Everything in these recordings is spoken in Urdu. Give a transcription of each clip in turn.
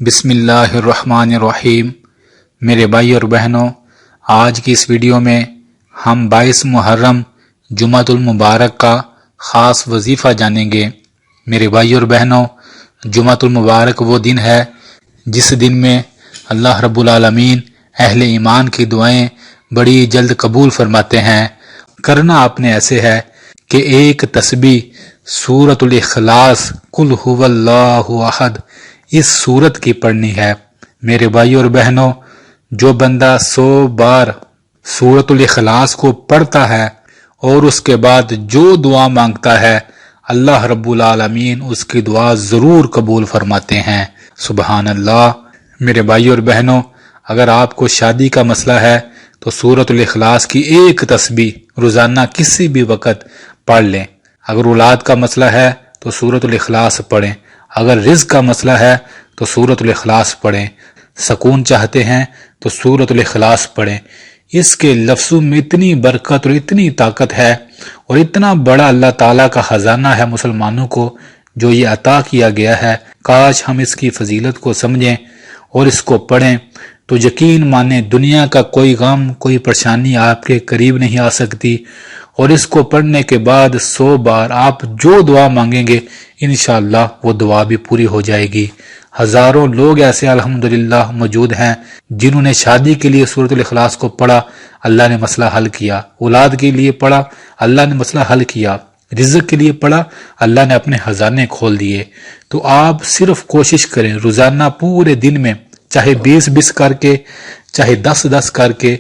بسم اللہ الرحمن الرحیم۔ میرے بھائی اور بہنوں، آج کی اس ویڈیو میں ہم 22 محرم جمعۃ المبارک کا خاص وظیفہ جانیں گے۔ میرے بھائی اور بہنوں، جمعۃ المبارک وہ دن ہے جس دن میں اللہ رب العالمین اہل ایمان کی دعائیں بڑی جلد قبول فرماتے ہیں۔ کرنا آپ نے ایسے ہے کہ ایک تسبیح سورۃ الاخلاص قل هو اللہ احد اس سورت کی پڑھنی ہے۔ میرے بھائی اور بہنوں، جو بندہ 100 بار سورۃ الاخلاص کو پڑھتا ہے اور اس کے بعد جو دعا مانگتا ہے، اللہ رب العالمین اس کی دعا ضرور قبول فرماتے ہیں۔ سبحان اللہ۔ میرے بھائی اور بہنوں، اگر آپ کو شادی کا مسئلہ ہے تو سورۃ الاخلاص کی ایک تسبیح روزانہ کسی بھی وقت پڑھ لیں۔ اگر اولاد کا مسئلہ ہے تو سورۃ الاخلاص پڑھیں۔ اگر رزق کا مسئلہ ہے تو سورۃ الاخلاص پڑھیں۔ سکون چاہتے ہیں تو سورۃ الاخلاص پڑھیں۔ اس کے لفظوں میں اتنی برکت اور اتنی طاقت ہے اور اتنا بڑا اللہ تعالیٰ کا خزانہ ہے مسلمانوں کو جو یہ عطا کیا گیا ہے۔ کاش ہم اس کی فضیلت کو سمجھیں اور اس کو پڑھیں تو یقین مانیں دنیا کا کوئی غم، کوئی پریشانی آپ کے قریب نہیں آ سکتی، اور اس کو پڑھنے کے بعد 100 بار آپ جو دعا مانگیں گے انشاءاللہ وہ دعا بھی پوری ہو جائے گی۔ ہزاروں لوگ ایسے الحمدللہ موجود ہیں جنہوں نے شادی کے لیے سورۃ الاخلاص کو پڑھا، اللہ نے مسئلہ حل کیا۔ اولاد کے لیے پڑھا، اللہ نے مسئلہ حل کیا۔ رزق کے لیے پڑھا، اللہ نے اپنے خزانے کھول دیے۔ تو آپ صرف کوشش کریں روزانہ پورے دن میں چاہے 20 کر کے، چاہے 10 کر کے،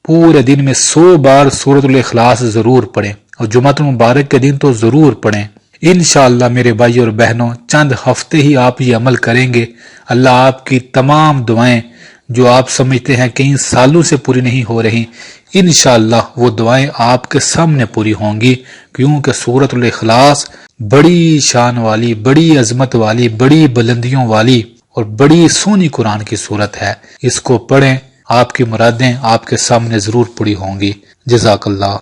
پورے دن میں 100 بار سورۃ الاخلاص ضرور پڑھیں، اور جمعۃ المبارک کے دن تو ضرور پڑھیں۔ انشاءاللہ میرے بھائی اور بہنوں، چند ہفتے ہی آپ یہ عمل کریں گے، اللہ آپ کی تمام دعائیں جو آپ سمجھتے ہیں کئی سالوں سے پوری نہیں ہو رہی، انشاءاللہ وہ دعائیں آپ کے سامنے پوری ہوں گی، کیونکہ سورۃ الاخلاص بڑی شان والی، بڑی عظمت والی، بڑی بلندیوں والی اور بڑی سونی قرآن کی سورت ہے۔ اس کو پڑھیں، آپ کی مرادیں آپ کے سامنے ضرور پوری ہوں گی۔ جزاک اللہ۔